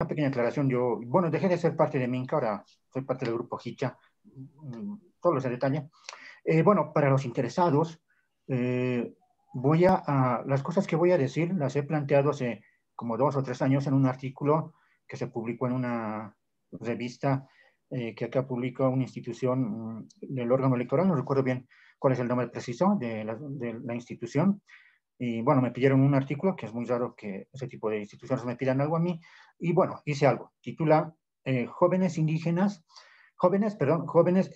Una pequeña aclaración, yo, bueno, dejé de ser parte de Minca, ahora soy parte del grupo Hicha, solo ese detalle. Bueno, para los interesados, eh, las cosas que voy a decir las he planteado hace como 2 o 3 años en un artículo que se publicó en una revista que acá publica una institución del órgano electoral, no recuerdo bien cuál es el nombre preciso de la institución. Y bueno, me pidieron un artículo, que es muy raro que ese tipo de instituciones me pidan algo a mí. Y bueno, hice algo. Titula Jóvenes e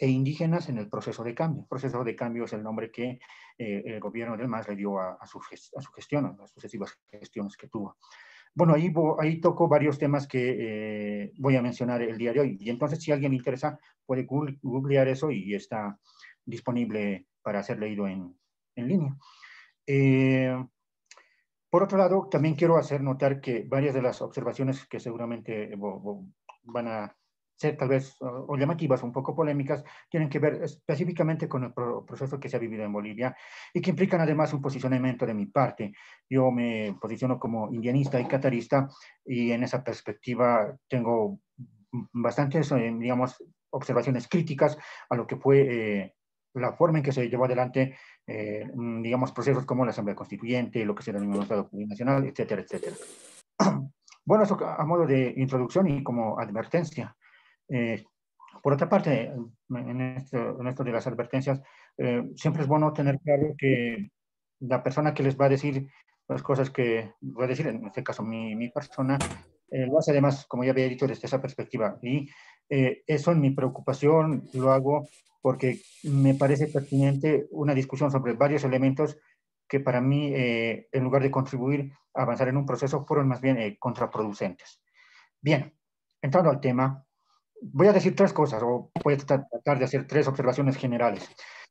indígenas en el proceso de cambio. Proceso de cambio es el nombre que el gobierno del MAS le dio a su gestión, a las sucesivas gestiones que tuvo. Bueno, ahí toco varios temas que voy a mencionar el día de hoy. Y entonces, si a alguien le interesa, puede googlear eso y está disponible para ser leído en línea. Eh, por otro lado, también quiero hacer notar que varias de las observaciones que seguramente van a ser tal vez o llamativas, un poco polémicas, tienen que ver específicamente con el proceso que se ha vivido en Bolivia y que implican además un posicionamiento de mi parte. Yo me posiciono como indianista y catarista y en esa perspectiva tengo bastantes, digamos, observaciones críticas a lo que fue la forma en que se llevó adelante digamos, procesos como la Asamblea Constituyente, lo que se denominó el Estado Plurinacional, etcétera, etcétera. Bueno, eso a modo de introducción y como advertencia. Eh, por otra parte, en esto de las advertencias, siempre es bueno tener claro que la persona que les va a decir las cosas que va a decir, en este caso mi persona, lo hace además, como ya había dicho, desde esa perspectiva. Y eso en mi preocupación lo hago porque me parece pertinente una discusión sobre varios elementos que para mí, en lugar de contribuir a avanzar en un proceso, fueron más bien contraproducentes. Bien, entrando al tema, voy a decir tres cosas, o voy a tratar de hacer tres observaciones generales.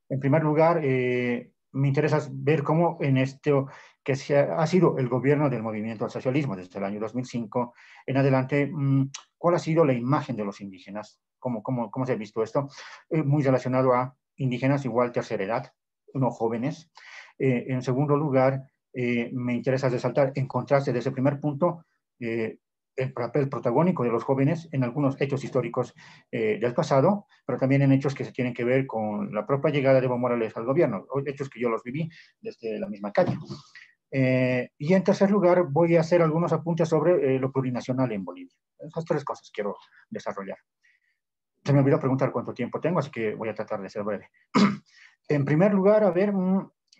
En primer lugar, me interesa ver cómo en esto que ha sido el gobierno del movimiento al socialismo desde el año 2005 en adelante, cuál ha sido la imagen de los indígenas, cómo se ha visto esto, muy relacionado a indígenas igual tercera edad, no jóvenes. En segundo lugar, me interesa resaltar, en contraste de ese primer punto, el papel protagónico de los jóvenes en algunos hechos históricos del pasado, pero también en hechos que se tienen que ver con la propia llegada de Evo Morales al gobierno, hechos que yo los viví desde la misma calle. Y en tercer lugar, voy a hacer algunos apuntes sobre lo plurinacional en Bolivia. Esas tres cosas quiero desarrollar. Se me olvidó preguntar cuánto tiempo tengo, así que voy a tratar de ser breve. En primer lugar, a ver,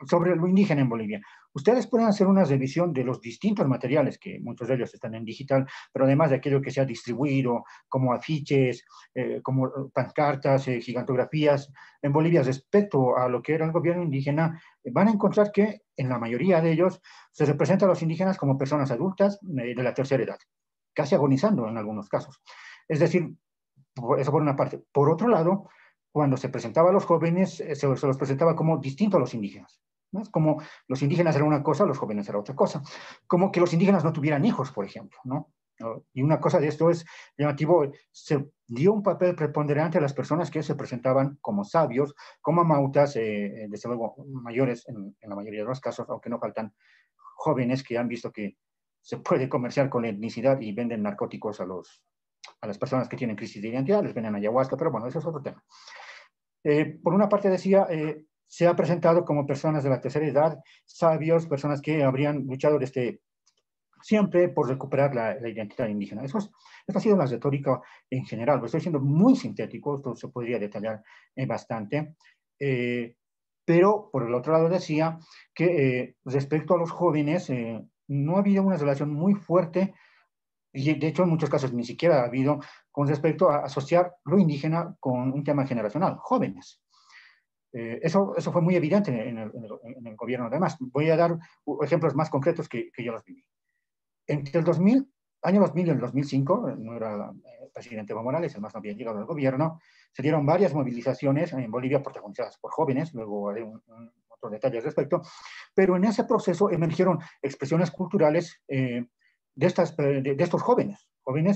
sobre lo indígena en Bolivia. Ustedes pueden hacer una revisión de los distintos materiales, que muchos de ellos están en digital, pero además de aquello que se ha distribuido, como afiches, como pancartas, gigantografías en Bolivia respecto a lo que era el gobierno indígena, van a encontrar que en la mayoría de ellos se representa a los indígenas como personas adultas de la tercera edad, casi agonizando en algunos casos. Es decir, eso por una parte. Por otro lado, cuando se presentaba a los jóvenes, se los presentaba como distintos a los indígenas. ¿No? Es como los indígenas eran una cosa, los jóvenes eran otra cosa. Como que los indígenas no tuvieran hijos, por ejemplo, ¿no? Y una cosa de esto es llamativo, se dio un papel preponderante a las personas que se presentaban como sabios, como mautas, desde luego mayores en la mayoría de los casos, aunque no faltan jóvenes que han visto que se puede comerciar con la etnicidad y venden narcóticos a las personas que tienen crisis de identidad, les venden ayahuasca, pero bueno, eso es otro tema. Por una parte decía, se ha presentado como personas de la tercera edad, sabios, personas que habrían luchado desde siempre por recuperar la identidad indígena. Eso ha sido la retórica en general. Lo estoy siendo muy sintético, esto se podría detallar bastante. Pero por el otro lado decía que respecto a los jóvenes, no ha habido una relación muy fuerte y de hecho en muchos casos ni siquiera ha habido con respecto a asociar lo indígena con un tema generacional, jóvenes. Eso fue muy evidente en el gobierno. Además, voy a dar ejemplos más concretos que yo los viví. Entre el año 2000 y el 2005, no era el presidente Evo Morales, el más no había llegado al gobierno, se dieron varias movilizaciones en Bolivia protagonizadas por jóvenes, luego haré otros detalles al respecto, pero en ese proceso emergieron expresiones culturales de estos jóvenes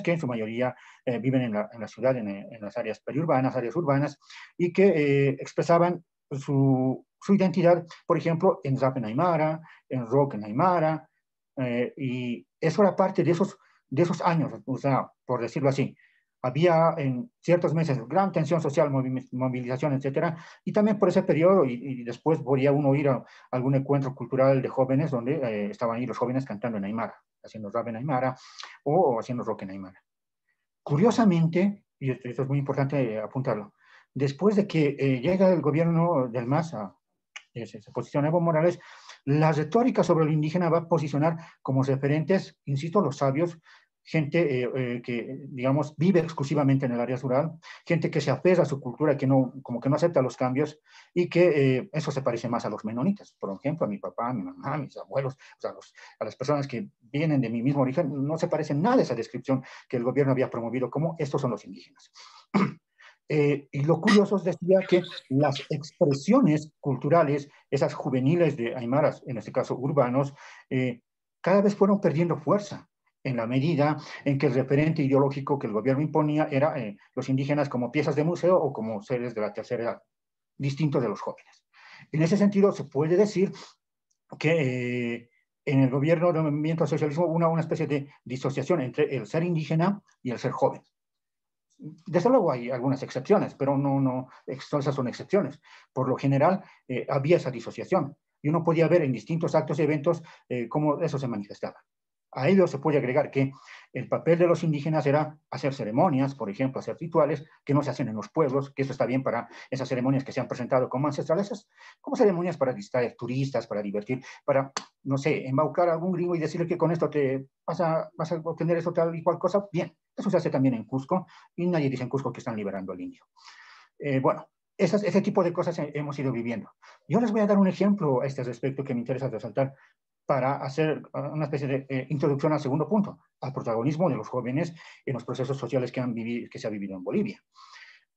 que en su mayoría viven en la ciudad, en las áreas periurbanas, áreas urbanas, y que expresaban su identidad, por ejemplo, en rap en Aymara, en rock en Aymara, y eso era parte de esos años, o sea, por decirlo así, había en ciertos meses gran tensión social, movilización, etcétera, y también por ese periodo, y después podía uno ir a algún encuentro cultural de jóvenes donde estaban ahí los jóvenes cantando en Aymara, haciendo rap en Aymara o haciendo rock en Aymara. Curiosamente, y esto es muy importante apuntarlo, después de que llega el gobierno del MAS, se posiciona Evo Morales, la retórica sobre lo indígena va a posicionar como referentes, insisto, los sabios, gente que, digamos, vive exclusivamente en el área rural, gente que se apega a su cultura, que no, como que no acepta los cambios, y que eso se parece más a los menonitas, por ejemplo, a mi papá, a mi mamá, a mis abuelos, o sea, a las personas que vienen de mi mismo origen, no se parece nada a esa descripción que el gobierno había promovido como estos son los indígenas. Y lo curioso es decía que las expresiones culturales, esas juveniles de aymaras, en este caso urbanos, cada vez fueron perdiendo fuerza en la medida en que el referente ideológico que el gobierno imponía era los indígenas como piezas de museo o como seres de la tercera edad, distintos de los jóvenes. En ese sentido, se puede decir que en el gobierno del movimiento socialismo hubo una especie de disociación entre el ser indígena y el ser joven. Desde luego hay algunas excepciones, pero esas son excepciones. Por lo general, había esa disociación y uno podía ver en distintos actos y eventos cómo eso se manifestaba. A ello se puede agregar que el papel de los indígenas era hacer ceremonias, por ejemplo, hacer rituales que no se hacen en los pueblos, que eso está bien para esas ceremonias que se han presentado como ancestrales, como ceremonias para distraer turistas, para divertir, para, no sé, embaucar a algún gringo y decirle que con esto vas a obtener eso tal y cual cosa. Bien, eso se hace también en Cusco y nadie dice en Cusco que están liberando al indio. Bueno, ese tipo de cosas hemos ido viviendo. Yo les voy a dar un ejemplo a este respecto que me interesa resaltar para hacer una especie de introducción al segundo punto, al protagonismo de los jóvenes en los procesos sociales que se ha vivido en Bolivia.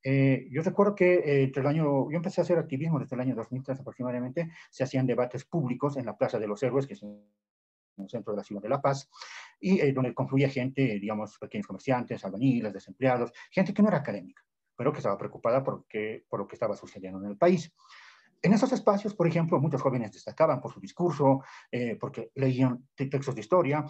Yo recuerdo que yo empecé a hacer activismo desde el año 2003 aproximadamente, se hacían debates públicos en la Plaza de los Héroes, que es en el centro de la ciudad de La Paz, y donde confluía gente, digamos, pequeños comerciantes, albañiles, desempleados, gente que no era académica, pero que estaba preocupada por lo que estaba sucediendo en el país. En esos espacios, por ejemplo, muchos jóvenes destacaban por su discurso, porque leían textos de historia,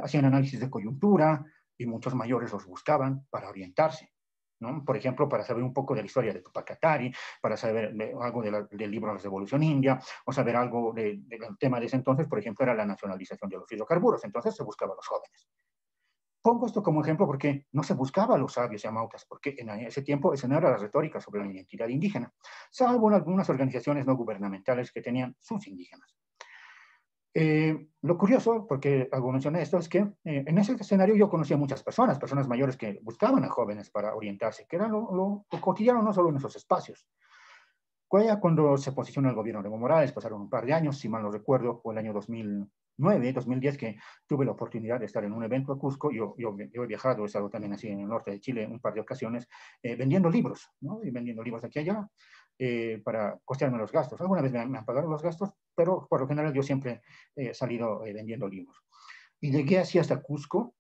hacían análisis de coyuntura, y muchos mayores los buscaban para orientarse, ¿no? Por ejemplo, para saber un poco de la historia de Tupac Katari, para saber algo del libro La Revolución India, o saber algo del tema de ese entonces, por ejemplo, era la nacionalización de los hidrocarburos. Entonces se buscaba a los jóvenes. Pongo esto como ejemplo porque no se buscaba a los sabios y amautas, porque en ese tiempo esa no era la retórica sobre la identidad indígena, salvo en algunas organizaciones no gubernamentales que tenían sus indígenas. Lo curioso, porque algo mencioné esto, es que en ese escenario yo conocía a muchas personas mayores que buscaban a jóvenes para orientarse, que era lo cotidiano no solo en esos espacios. Cuando se posicionó el gobierno de Evo Morales, pasaron un par de años, si mal no recuerdo, fue el año 2009, 2010, que tuve la oportunidad de estar en un evento a Cusco. Yo he viajado, he estado también así en el norte de Chile un par de ocasiones, vendiendo libros, ¿no? Y vendiendo libros aquí y allá para costearme los gastos. Alguna vez me han pagado los gastos, pero por lo general yo siempre he salido vendiendo libros. Y llegué así hasta Cusco.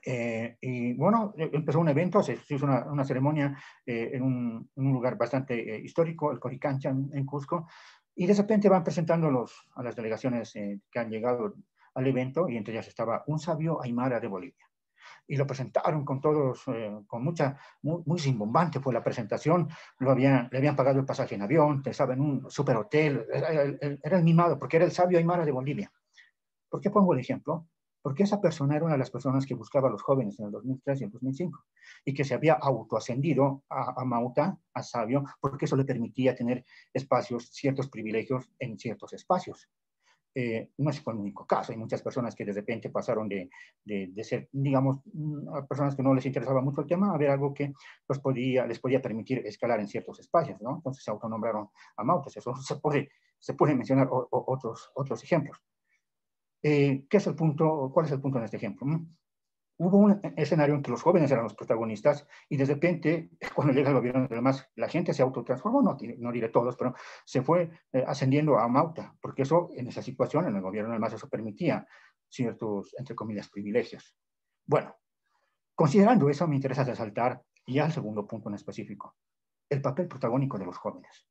Y bueno, empezó un evento, se hizo una ceremonia en un lugar bastante histórico, el Coricancha en Cusco, y de repente van presentando a las delegaciones que han llegado al evento, y entre ellas estaba un sabio aymara de Bolivia. Y lo presentaron con todos, con muy rimbombante fue la presentación, le habían pagado el pasaje en avión, estaba en un super hotel, era el mimado, porque era el sabio aymara de Bolivia. ¿Por qué pongo el ejemplo? Porque esa persona era una de las personas que buscaba a los jóvenes en el 2003 y el 2005 y que se había autoascendido a Mauta, a sabio, porque eso le permitía tener espacios, ciertos privilegios en ciertos espacios. No es el único caso, hay muchas personas que de repente pasaron de ser, digamos, personas que no les interesaba mucho el tema, a ver algo que les podía permitir escalar en ciertos espacios, ¿no? Entonces se autonombraron a Mautas. Eso se puede mencionar otros ejemplos. ¿Qué es el punto? ¿Cuál es el punto en este ejemplo? Hubo un escenario en que los jóvenes eran los protagonistas y de repente, cuando llega el gobierno de demás, la gente se autotransformó, no diré todos, pero se fue ascendiendo a Mauta, porque eso, en esa situación, en el gobierno de demás, eso permitía ciertos, entre comillas, privilegios. Bueno, considerando eso, me interesa resaltar ya el segundo punto en específico, el papel protagónico de los jóvenes.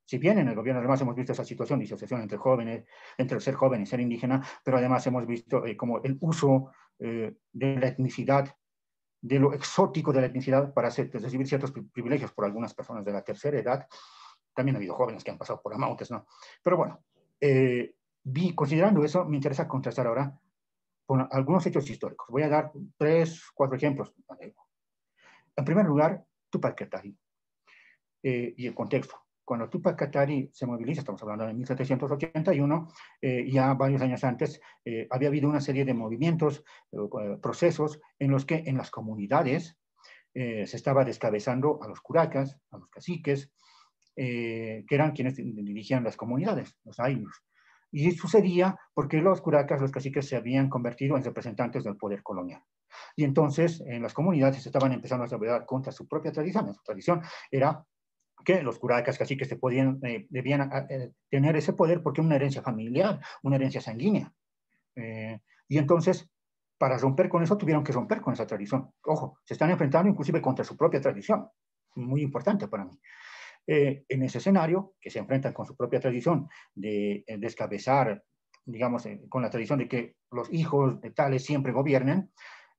Si bien en el gobierno además hemos visto esa situación de disociación entre jóvenes, entre ser joven y ser indígena, pero además hemos visto como el uso de la etnicidad, de lo exótico de la etnicidad para recibir ciertos privilegios por algunas personas de la tercera edad. También ha habido jóvenes que han pasado por amautes, ¿no? Pero bueno, considerando eso, me interesa contrastar ahora con algunos hechos históricos. Voy a dar 3, 4 ejemplos. En primer lugar, Tupac Katari y el contexto. Cuando Tupac Katari se moviliza, estamos hablando de 1781, ya varios años antes, había habido una serie de movimientos, procesos en los que en las comunidades se estaba descabezando a los curacas, a los caciques, que eran quienes dirigían las comunidades, los ayllus. Y sucedía porque los curacas, los caciques, se habían convertido en representantes del poder colonial. Y entonces en las comunidades se estaban empezando a rebelar contra su propia tradición. Su tradición era que los curacas, caciques, debían tener ese poder porque era una herencia familiar, una herencia sanguínea. Y entonces, para romper con eso, tuvieron que romper con esa tradición. Ojo, se están enfrentando inclusive contra su propia tradición. Muy importante para mí. En ese escenario, que se enfrentan con su propia tradición de descabezar, digamos, con la tradición de que los hijos de tales siempre gobiernen,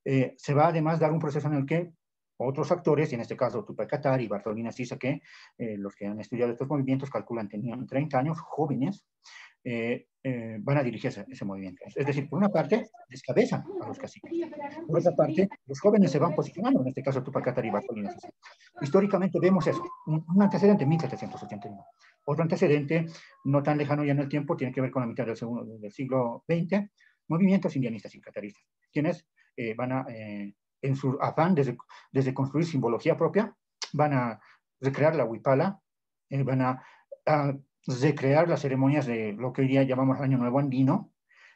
se va además a dar un proceso en el que otros actores, y en este caso Tupac Katari y Bartolina Sisa, que los que han estudiado estos movimientos calculan tenían 30 años, jóvenes, van a dirigir ese movimiento. Es decir, por una parte, descabezan a los caciques. Por otra parte, los jóvenes se van posicionando, en este caso Tupac Katari y Bartolina Sisa. Históricamente vemos eso, un antecedente en 1781. Otro antecedente, no tan lejano ya en el tiempo, tiene que ver con la mitad del siglo XX, movimientos indianistas y cataristas, quienes van a, en su afán desde construir simbología propia, van a recrear la huipala, van a recrear las ceremonias de lo que hoy día llamamos Año Nuevo Andino,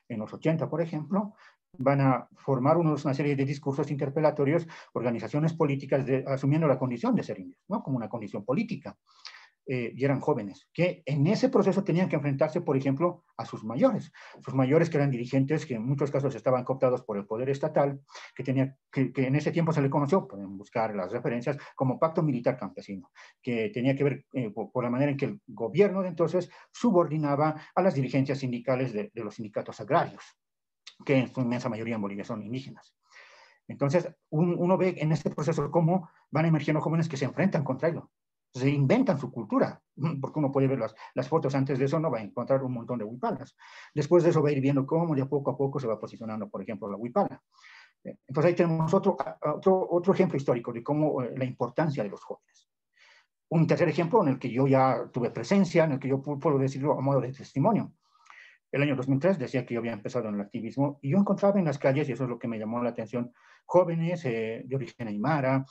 en los 80, por ejemplo, van a formar una serie de discursos interpelatorios, organizaciones políticas asumiendo la condición de ser indios, ¿no? Como una condición política. Y eran jóvenes, que en ese proceso tenían que enfrentarse, por ejemplo, a sus mayores que eran dirigentes, que en muchos casos estaban cooptados por el poder estatal, que en ese tiempo se le conoció, pueden buscar las referencias, como pacto militar campesino, que tenía que ver por la manera en que el gobierno de entonces subordinaba a las dirigencias sindicales de los sindicatos agrarios, que en su inmensa mayoría en Bolivia son indígenas. Entonces, uno ve en este proceso cómo van emergiendo jóvenes que se enfrentan contra ello, se inventan su cultura, porque uno puede ver las fotos antes de eso, no va a encontrar un montón de huipalas. Después de eso va a ir viendo cómo de poco a poco se va posicionando, por ejemplo, la huipala. Entonces ahí tenemos otro ejemplo histórico de cómo la importancia de los jóvenes. Un tercer ejemplo en el que yo ya tuve presencia, en el que yo puedo decirlo a modo de testimonio. El año 2003 decía que yo había empezado en el activismo y yo encontraba en las calles, y eso es lo que me llamó la atención, jóvenes de origen aymara,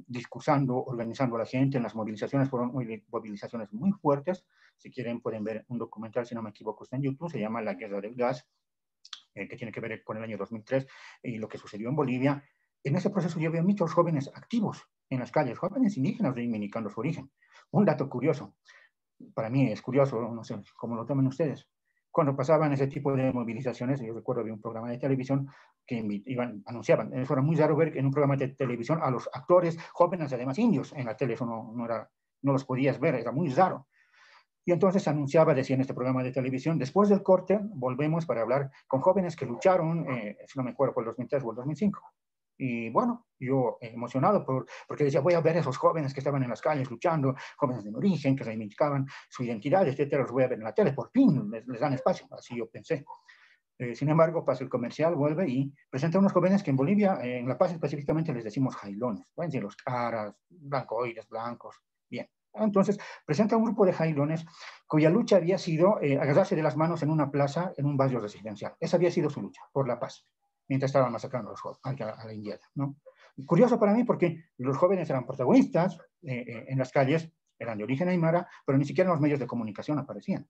discursando, organizando a la gente. En las movilizaciones fueron movilizaciones muy fuertes. Si quieren pueden ver un documental, si no me equivoco, está en YouTube, se llama La Guerra del Gas, que tiene que ver con el año 2003 y lo que sucedió en Bolivia. En ese proceso yo veo muchos jóvenes activos en las calles, jóvenes indígenas reivindicando su origen. Un dato curioso, para mí es curioso, no sé cómo lo tomen ustedes. Cuando pasaban ese tipo de movilizaciones, yo recuerdo de un programa de televisión que anunciaban, eso era muy raro ver en un programa de televisión a los actores jóvenes, además indios, en la tele eso no los podías ver, era muy raro. Y entonces anunciaba, decía en este programa de televisión, después del corte volvemos para hablar con jóvenes que lucharon, si no me acuerdo, por el 2003 o el 2005. Y bueno, yo emocionado porque decía, voy a ver a esos jóvenes que estaban en las calles luchando, jóvenes de mi origen, que reivindicaban su identidad, etcétera, los voy a ver en la tele, por fin les dan espacio, así yo pensé. Sin embargo, pasa el comercial, vuelve y presenta a unos jóvenes que en Bolivia, en La Paz específicamente, les decimos jailones, pueden ser los caras, blancoides, blancos, bien. Entonces, presenta un grupo de jailones cuya lucha había sido agarrarse de las manos en una plaza, en un barrio residencial. Esa había sido su lucha, por la paz, mientras estaban masacrando a la indiana, ¿no? Curioso para mí porque los jóvenes eran protagonistas en las calles, eran de origen aymara, pero ni siquiera en los medios de comunicación aparecían,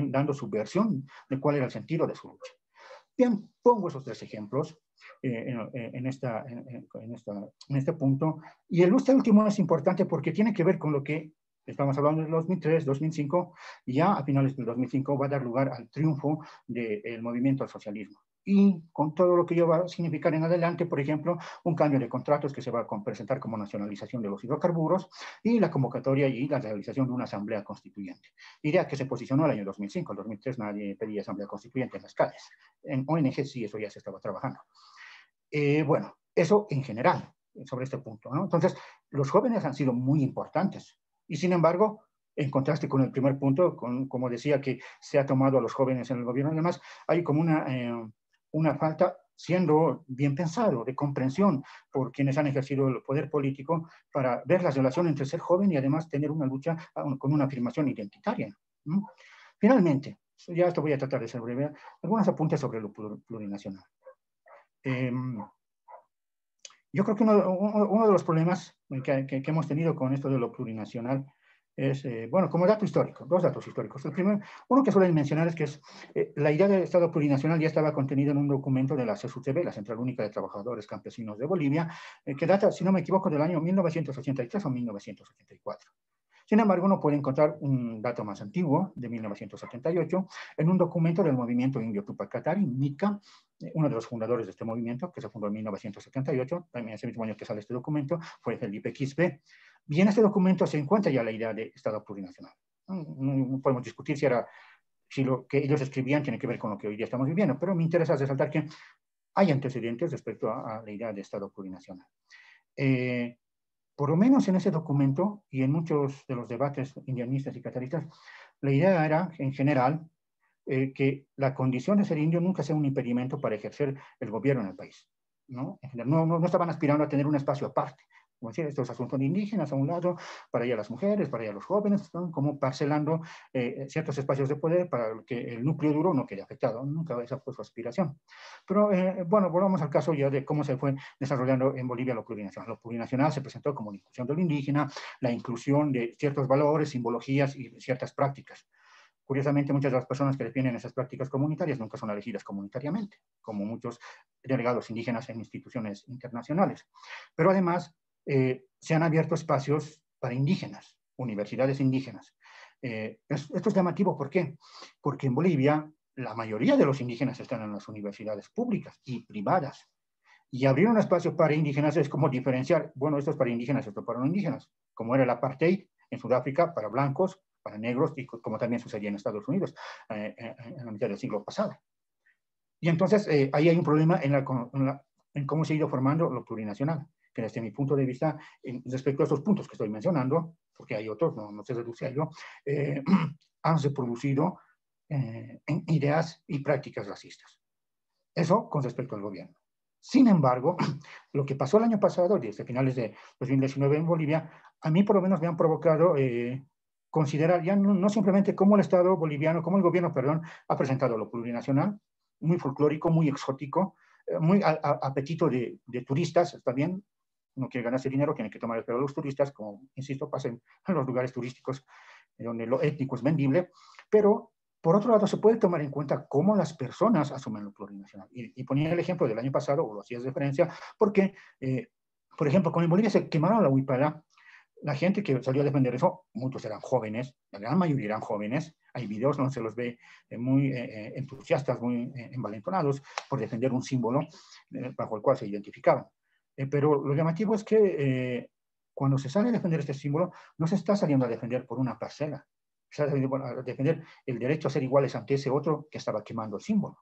dando su versión de cuál era el sentido de su lucha. Bien, pongo esos 3 ejemplos en este punto. Y el último es importante porque tiene que ver con lo que estamos hablando del 2003, 2005, y ya a finales del 2005 va a dar lugar al triunfo del movimiento al socialismo. y con todo lo que ello va a significar en adelante, por ejemplo, un cambio de contratos que se va a presentar como nacionalización de los hidrocarburos y la convocatoria y la realización de una asamblea constituyente. Idea que se posicionó el año 2005, en 2003 nadie pedía asamblea constituyente en las calles. En ONG sí, eso ya se estaba trabajando. Bueno, eso en general, sobre este punto, ¿no? Entonces, los jóvenes han sido muy importantes y sin embargo, en contraste con el primer punto, como decía que se ha tomado a los jóvenes en el gobierno y demás, hay como una falta, siendo bien pensado, de comprensión por quienes han ejercido el poder político para ver la relación entre ser joven y además tener una lucha con una afirmación identitaria. ¿No? Finalmente, ya esto voy a tratar de ser breve, algunos apuntes sobre lo plurinacional. Yo creo que uno de los problemas que hemos tenido con esto de lo plurinacional es, bueno, como dato histórico, dos datos históricos. El primero, uno que suelen mencionar es que la idea del Estado plurinacional ya estaba contenida en un documento de la CSUTB, la Central Única de Trabajadores Campesinos de Bolivia, que data, si no me equivoco, del año 1983 o 1984. Sin embargo, uno puede encontrar un dato más antiguo, de 1978, en un documento del movimiento indio Tupac Katari, MICA, uno de los fundadores de este movimiento, que se fundó en 1978, también ese mismo año que sale este documento, fue Felipe Quispe. Y en este documento se encuentra ya la idea de Estado plurinacional. No podemos discutir si lo que ellos escribían tiene que ver con lo que hoy día estamos viviendo, pero me interesa resaltar que hay antecedentes respecto a la idea de Estado plurinacional. Por lo menos en ese documento y en muchos de los debates indianistas y cataristas, la idea era, en general, que la condición de ser indio nunca sea un impedimento para ejercer el gobierno en el país. ¿No? No estaban aspirando a tener un espacio aparte. Como decir, estos asuntos de indígenas a un lado, para allá las mujeres, para allá los jóvenes, ¿no? Como parcelando ciertos espacios de poder para que el núcleo duro no quede afectado. Nunca esa fue su aspiración. Pero bueno, volvamos al caso ya de cómo se fue desarrollando en Bolivia lo plurinacional. Lo plurinacional se presentó como la inclusión de lo indígena, la inclusión de ciertos valores, simbologías y ciertas prácticas. Curiosamente, muchas de las personas que defienden esas prácticas comunitarias nunca son elegidas comunitariamente, como muchos delegados indígenas en instituciones internacionales. Pero además, se han abierto espacios para indígenas, universidades indígenas. Esto es llamativo, ¿por qué? Porque en Bolivia la mayoría de los indígenas están en las universidades públicas y privadas. Y abrir un espacio para indígenas es como diferenciar, bueno, esto es para indígenas, esto es para no indígenas, como era el apartheid en Sudáfrica para blancos, para negros, y como también sucedía en Estados Unidos en la mitad del siglo pasado. Y entonces ahí hay un problema en cómo se ha ido formando lo plurinacional, que desde mi punto de vista, respecto a estos puntos que estoy mencionando, porque hay otros, no se reduce a ello, han reproducido en ideas y prácticas racistas. Eso con respecto al gobierno. Sin embargo, lo que pasó el año pasado, desde finales de 2019 en Bolivia, a mí por lo menos me han provocado considerar ya no simplemente cómo el Estado boliviano, cómo el gobierno, perdón, ha presentado lo plurinacional, muy folclórico, muy exótico, muy apetito de turistas, está bien, no quiere ganarse dinero, tiene que tomar el pelo a los turistas, como, insisto, pasen en los lugares turísticos donde lo étnico es vendible, pero por otro lado, se puede tomar en cuenta cómo las personas asumen lo plurinacional. Y ponía el ejemplo del año pasado, o lo hacías referencia, porque, por ejemplo, cuando en Bolivia se quemaron la huipala, la gente que salió a defender eso, muchos eran jóvenes, la gran mayoría eran jóvenes, hay videos donde se los ve muy entusiastas, muy envalentonados por defender un símbolo bajo el cual se identificaban. Pero lo llamativo es que cuando se sale a defender este símbolo, no se está saliendo a defender por una parcela, se está saliendo a defender el derecho a ser iguales ante ese otro que estaba quemando el símbolo,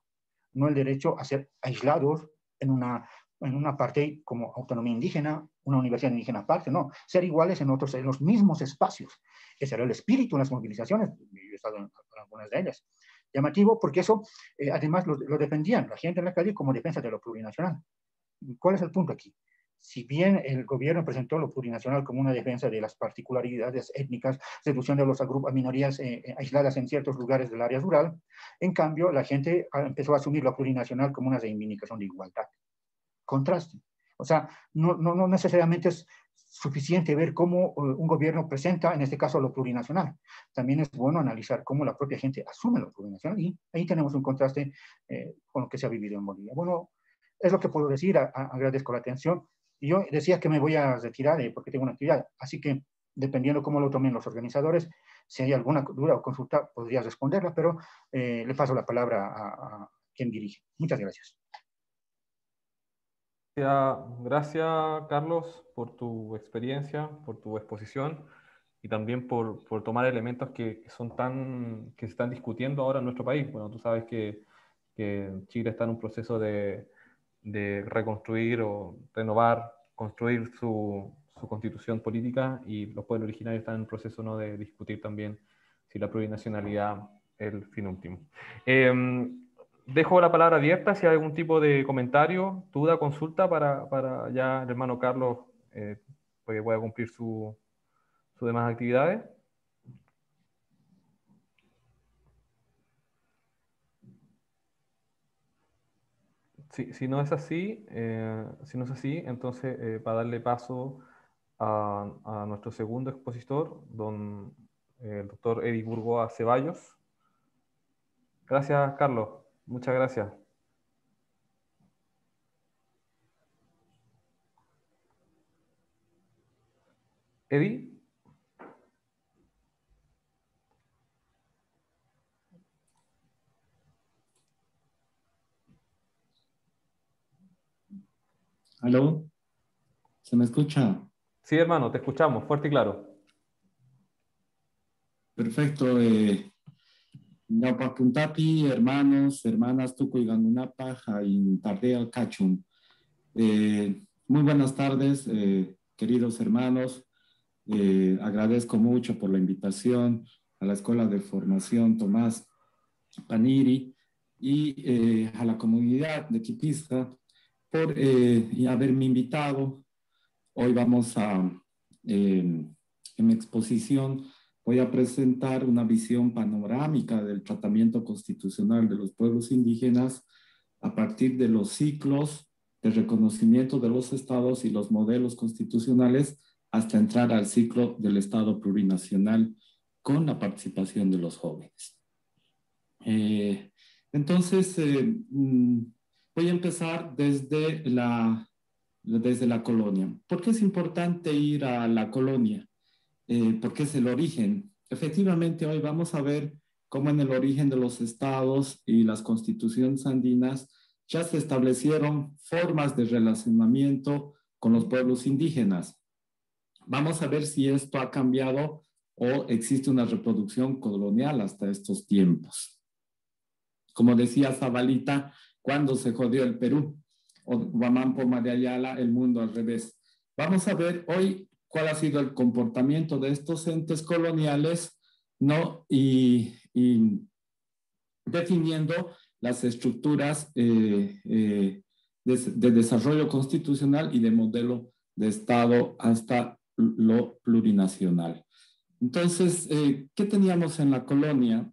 no el derecho a ser aislados en una parte como autonomía indígena, una universidad indígena aparte, no, ser iguales en los mismos espacios. Ese era el espíritu en las movilizaciones, yo he estado en algunas de ellas. Llamativo porque eso, además, lo defendían la gente en la calle como defensa de lo plurinacional. ¿Cuál es el punto aquí? Si bien el gobierno presentó lo plurinacional como una defensa de las particularidades étnicas, reducción de los grupos, minorías aisladas en ciertos lugares del área rural, en cambio la gente empezó a asumir lo plurinacional como una reivindicación de igualdad. Contraste. O sea, no necesariamente es suficiente ver cómo un gobierno presenta, en este caso, lo plurinacional. También es bueno analizar cómo la propia gente asume lo plurinacional y ahí tenemos un contraste con lo que se ha vivido en Bolivia. Bueno, es lo que puedo decir, agradezco la atención. Yo decía que me voy a retirar porque tengo una actividad, así que dependiendo cómo lo tomen los organizadores, si hay alguna duda o consulta, podría responderla, pero le paso la palabra a quien dirige. Muchas gracias. Gracias, Carlos, por tu experiencia, por tu exposición y también por tomar elementos que se están discutiendo ahora en nuestro país. Bueno, tú sabes que Chile está en un proceso de reconstruir o renovar, construir su constitución política, y los pueblos originarios están en un proceso, ¿no?, de discutir también si la plurinacionalidad es el fin último. Dejo la palabra abierta si hay algún tipo de comentario, duda, consulta para ya el hermano Carlos, porque pueda cumplir sus demás actividades. Si no es así, entonces para darle paso a nuestro segundo expositor, el doctor Eddie Burgoa Ceballos. Gracias, Carlos. Muchas gracias. Eddie. ¿Aló? ¿Se me escucha? Sí, hermano, te escuchamos, fuerte y claro. Perfecto. Napapuntapi, hermanos, hermanas, Tuco y Ganunapa, Jain Tardeo Cachum. Muy buenas tardes, queridos hermanos. Agradezco mucho por la invitación a la Escuela de Formación Tomás Paniri y a la comunidad de Quipisca por haberme invitado. Hoy vamos en mi exposición, voy a presentar una visión panorámica del tratamiento constitucional de los pueblos indígenas a partir de los ciclos de reconocimiento de los estados y los modelos constitucionales hasta entrar al ciclo del estado plurinacional con la participación de los jóvenes. Entonces, voy a empezar desde la colonia. ¿Por qué es importante ir a la colonia? Porque es el origen. Efectivamente, hoy vamos a ver cómo en el origen de los estados y las constituciones andinas ya se establecieron formas de relacionamiento con los pueblos indígenas. Vamos a ver si esto ha cambiado o existe una reproducción colonial hasta estos tiempos. Como decía Zabalita, ¿cuándo se jodió el Perú? O Guamampo de Ayala, el mundo al revés. Vamos a ver hoy cuál ha sido el comportamiento de estos entes coloniales, ¿no? Y definiendo las estructuras de desarrollo constitucional y de modelo de Estado hasta lo plurinacional. Entonces, ¿qué teníamos en la colonia?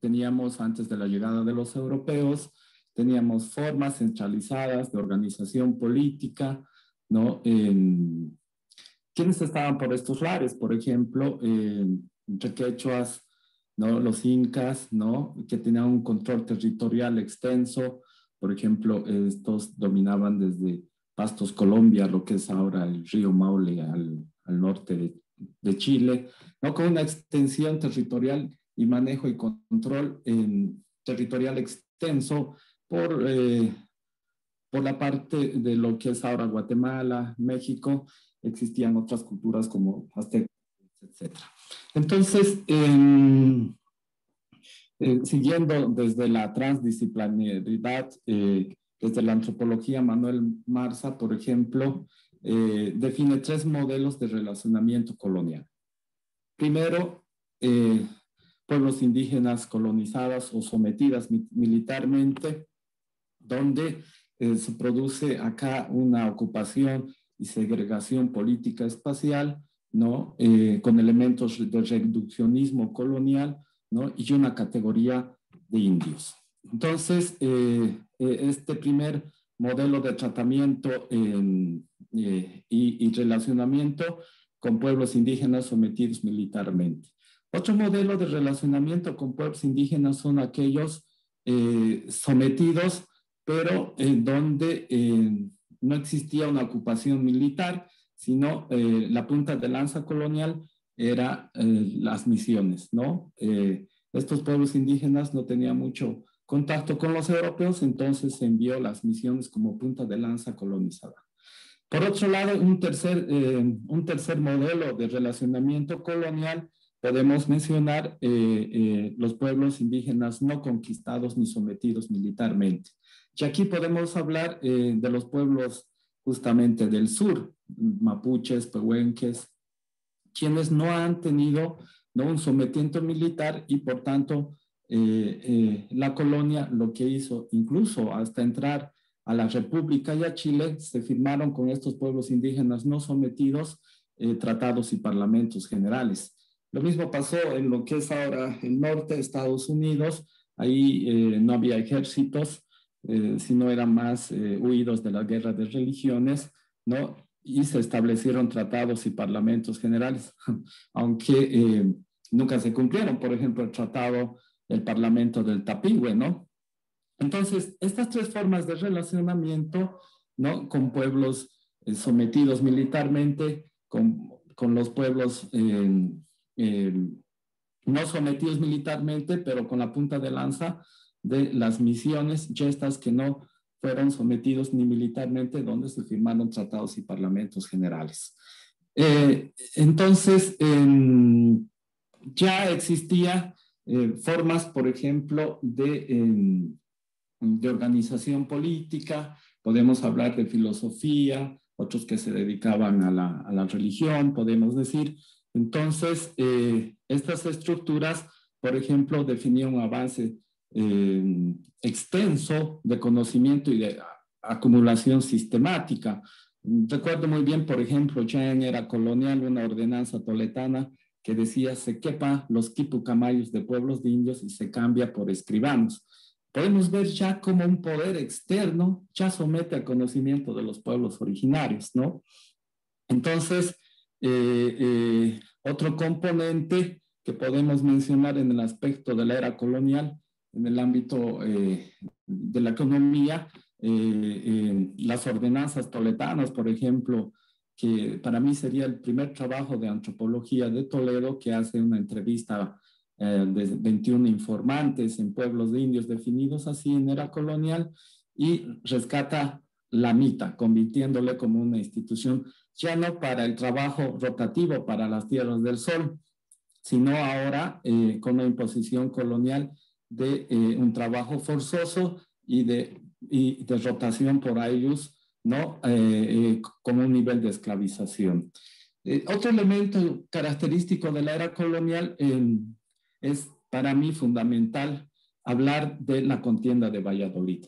Teníamos, antes de la llegada de los europeos, teníamos formas centralizadas de organización política, ¿no? ¿Quiénes estaban por estos lares? Por ejemplo, entre quechuas, ¿no? Los incas, ¿no? Que tenían un control territorial extenso. Por ejemplo, estos dominaban desde Pastos, Colombia, lo que es ahora el río Maule al norte de Chile, ¿no? Con una extensión territorial y manejo y control territorial extenso por la parte de lo que es ahora Guatemala, México. Existían otras culturas como aztecas, etc. Entonces, siguiendo desde la transdisciplinaridad, desde la antropología, Manuel Marza, por ejemplo, define 3 modelos de relacionamiento colonial. Primero, pueblos indígenas colonizadas o sometidas militarmente, donde se produce acá una ocupación y segregación política espacial, ¿no? Con elementos de reduccionismo colonial, ¿no? Y una categoría de indios. Entonces, este primer modelo de tratamiento y relacionamiento con pueblos indígenas sometidos militarmente. Otro modelo de relacionamiento con pueblos indígenas son aquellos sometidos, pero donde no existía una ocupación militar, sino la punta de lanza colonial era las misiones, ¿no? Estos pueblos indígenas no tenían mucho contacto con los europeos, entonces se envió las misiones como punta de lanza colonizadora. Por otro lado, un tercer modelo de relacionamiento colonial, podemos mencionar los pueblos indígenas no conquistados ni sometidos militarmente. Y aquí podemos hablar de los pueblos justamente del sur, mapuches, pehuenques, quienes no han tenido un sometimiento militar y por tanto la colonia lo que hizo, incluso hasta entrar a la República y a Chile, se firmaron con estos pueblos indígenas no sometidos tratados y parlamentos generales. Lo mismo pasó en lo que es ahora el norte de Estados Unidos. Ahí no había ejércitos, sino eran más huidos de la guerra de religiones, ¿no? Y se establecieron tratados y parlamentos generales, aunque nunca se cumplieron. Por ejemplo, el parlamento del Tapigüe, ¿no? Entonces, estas tres formas de relacionamiento, ¿no? Con pueblos sometidos militarmente, con los pueblos no sometidos militarmente, pero con la punta de lanza de las misiones, y estas que no fueron sometidos ni militarmente, donde se firmaron tratados y parlamentos generales. Entonces, ya existía formas, por ejemplo, de organización política, podemos hablar de filosofía, otros que se dedicaban a la religión, podemos decir. Entonces, estas estructuras, por ejemplo, definían un avance extenso de conocimiento y de acumulación sistemática. Recuerdo muy bien, por ejemplo, ya en era colonial, una ordenanza toledana que decía se quepa los quipucamayos de pueblos de indios y se cambia por escribanos. Podemos ver ya como un poder externo ya somete al conocimiento de los pueblos originarios, ¿no? Entonces, otro componente que podemos mencionar en el aspecto de la era colonial, en el ámbito de la economía, las ordenanzas toletanas, por ejemplo, que para mí sería el primer trabajo de antropología de Toledo, que hace una entrevista de 21 informantes en pueblos de indios definidos así en era colonial y rescata la mita, convirtiéndole como una institución ya no para el trabajo rotativo para las tierras del sol, sino ahora con la imposición colonial de un trabajo forzoso y de rotación por ellos, ¿no? Como un nivel de esclavización. Otro elemento característico de la era colonial es para mí fundamental hablar de la contienda de Valladolid.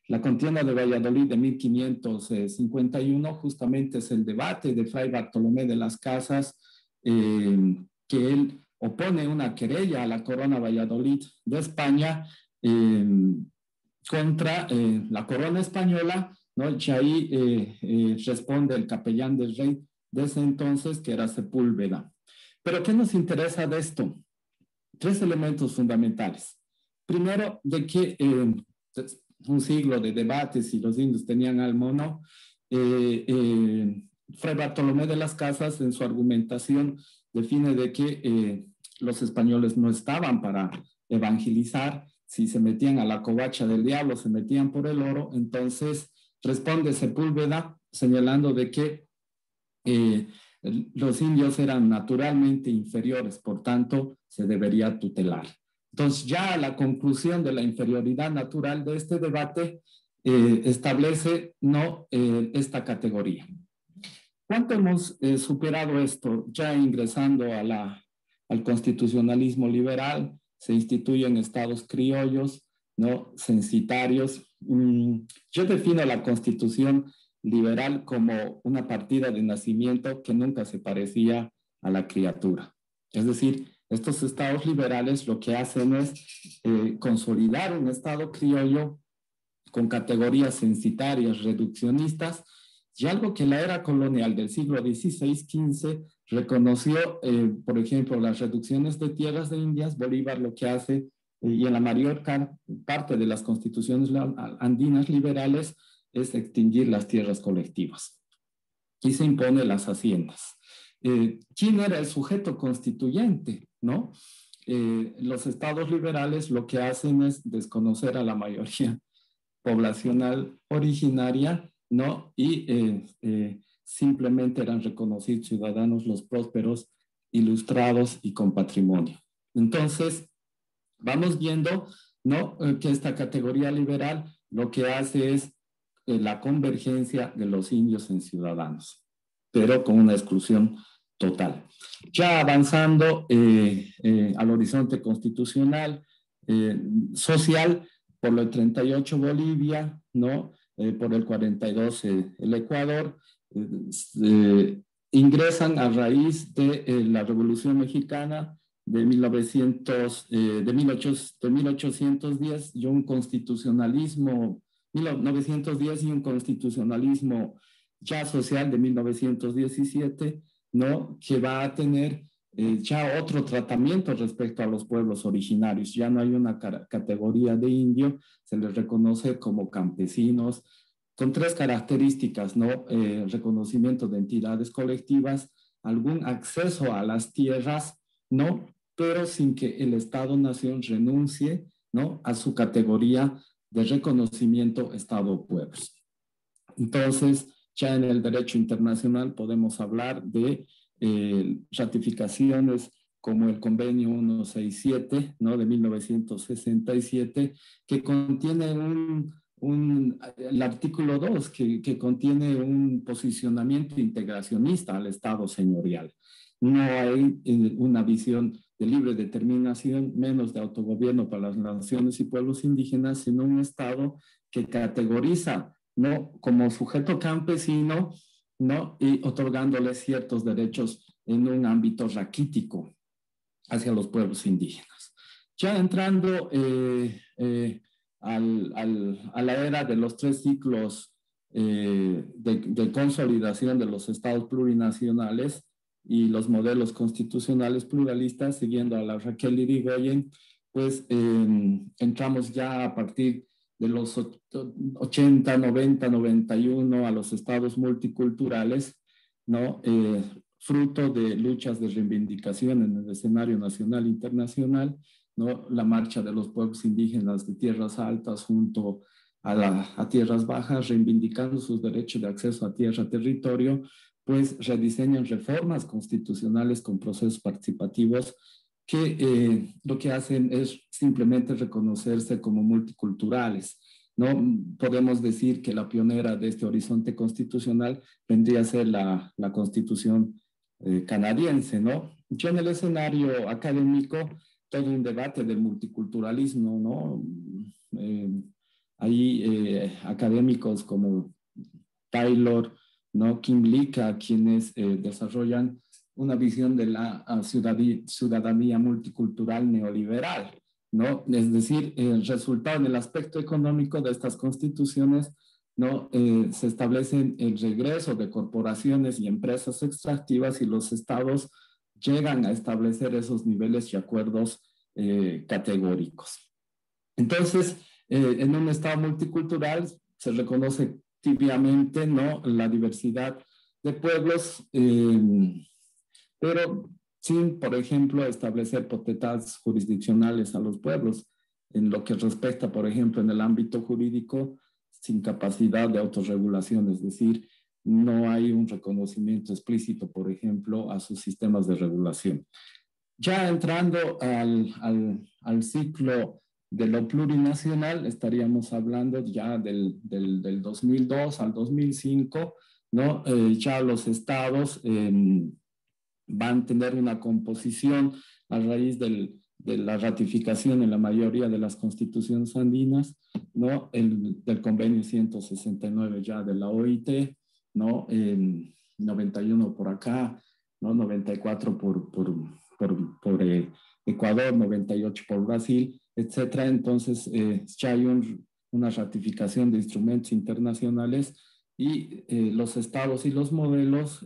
La contienda de Valladolid de 1551 justamente es el debate de Fray Bartolomé de las Casas, que él opone una querella a la corona Valladolid de España contra la corona española, ¿no? Y ahí responde el capellán del rey de ese entonces, que era Sepúlveda. Pero ¿qué nos interesa de esto? Tres elementos fundamentales. Primero, de que un siglo de debates y los indios tenían al mono, Fray Bartolomé de las Casas en su argumentación define de que los españoles no estaban para evangelizar, si se metían a la covacha del diablo, se metían por el oro. Entonces responde Sepúlveda señalando de que los indios eran naturalmente inferiores, por tanto se debería tutelar. Entonces ya la conclusión de la inferioridad natural de este debate establece no esta categoría. ¿Cuánto hemos superado esto? Ya ingresando al constitucionalismo liberal, se instituyen estados criollos, ¿no? Censitarios. Yo defino la constitución liberal como una partida de nacimiento que nunca se parecía a la criatura. Es decir, estos estados liberales lo que hacen es consolidar un estado criollo con categorías censitarias, reduccionistas, y algo que la era colonial del siglo XVI-XV reconoció, por ejemplo, las reducciones de tierras de Indias. Bolívar lo que hace, y en la mayor parte de las constituciones andinas liberales, es extinguir las tierras colectivas y se impone las haciendas. ¿Quién era el sujeto constituyente? ¿No? los estados liberales lo que hacen es desconocer a la mayoría poblacional originaria, ¿no? Y simplemente eran reconocidos ciudadanos los prósperos, ilustrados y con patrimonio. Entonces, vamos viendo, ¿no? Que esta categoría liberal lo que hace es la convergencia de los indios en ciudadanos, pero con una exclusión total. Ya avanzando al horizonte constitucional, social, por el 38 Bolivia, ¿no? Por el 42 el Ecuador, ingresan a raíz de la Revolución Mexicana de 1810 y un constitucionalismo, 1910 y un constitucionalismo ya social de 1917, ¿no? Que va a tener ya otro tratamiento respecto a los pueblos originarios. Ya no hay una categoría de indio, se les reconoce como campesinos, con tres características, ¿no? Reconocimiento de entidades colectivas, algún acceso a las tierras, ¿no? Pero sin que el Estado-Nación renuncie, ¿no? A su categoría de reconocimiento Estado-pueblos. Entonces, ya en el derecho internacional podemos hablar de ratificaciones como el Convenio 167, ¿no? De 1967, que contiene el artículo 2, que contiene un posicionamiento integracionista al Estado señorial. No hay una visión de libre determinación, menos de autogobierno para las naciones y pueblos indígenas, sino un Estado que categoriza, ¿no? Como sujeto campesino, ¿no? Y otorgándole ciertos derechos en un ámbito raquítico hacia los pueblos indígenas. Ya entrando a la era de los tres ciclos de consolidación de los estados plurinacionales y los modelos constitucionales pluralistas, siguiendo a la Raquel Irigoyen, pues entramos ya a partir de los 80, 90, 91 a los estados multiculturales, ¿no? Fruto de luchas de reivindicación en el escenario nacional e internacional, ¿no? La marcha de los pueblos indígenas de tierras altas junto a tierras bajas, reivindicando sus derechos de acceso a tierra, territorio, pues rediseñan reformas constitucionales con procesos participativos que lo que hacen es simplemente reconocerse como multiculturales, ¿no? Podemos decir que la pionera de este horizonte constitucional vendría a ser la Constitución canadiense, ¿no? Ya en el escenario académico, todo un debate del multiculturalismo, ¿no? Hay académicos como Taylor, ¿no? Kim Lika, quienes desarrollan una visión de la ciudadanía multicultural neoliberal, ¿no? Es decir, el resultado en el aspecto económico de estas constituciones, ¿no? Se establece el regreso de corporaciones y empresas extractivas y los estados llegan a establecer esos niveles y acuerdos categóricos. Entonces, en un estado multicultural se reconoce tibiamente, ¿no? La diversidad de pueblos, pero sin, por ejemplo, establecer potestades jurisdiccionales a los pueblos, en lo que respecta, por ejemplo, en el ámbito jurídico, sin capacidad de autorregulación, es decir, no hay un reconocimiento explícito, por ejemplo, a sus sistemas de regulación. Ya entrando al ciclo de lo plurinacional, estaríamos hablando ya del 2002 al 2005, ¿no? Ya los estados van a tener una composición a raíz de la ratificación en la mayoría de las constituciones andinas, ¿no? Del convenio 169 ya de la OIT, ¿no? 91 por acá, ¿no? 94 por Ecuador, 98 por Brasil, etcétera. Entonces, ya hay una ratificación de instrumentos internacionales y los estados y los modelos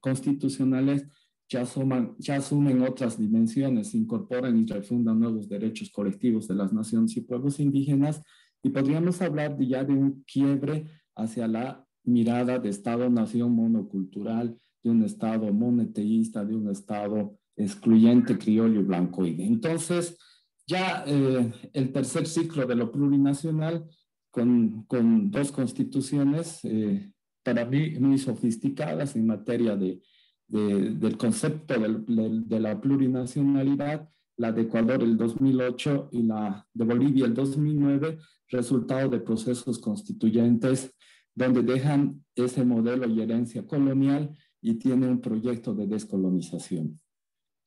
constitucionales ya asumen otras dimensiones, incorporan y refundan nuevos derechos colectivos de las naciones y pueblos indígenas, y podríamos hablar ya de un quiebre hacia la mirada de Estado-nación monocultural, de un Estado monoteísta, de un Estado excluyente, criollo y blancoide. Entonces, ya el tercer ciclo de lo plurinacional, con dos constituciones, para mí muy sofisticadas en materia del concepto de la plurinacionalidad, la de Ecuador el 2008 y la de Bolivia el 2009, resultado de procesos constituyentes donde dejan ese modelo y herencia colonial y tienen un proyecto de descolonización.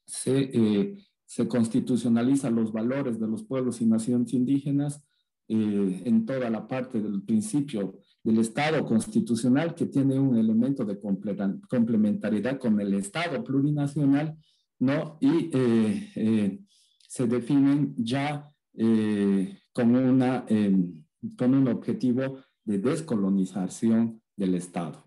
Se constitucionalizan los valores de los pueblos y naciones indígenas en toda la parte del principio del Estado constitucional, que tiene un elemento de complementariedad con el Estado plurinacional, ¿no? Y se definen ya con un objetivo de descolonización del Estado.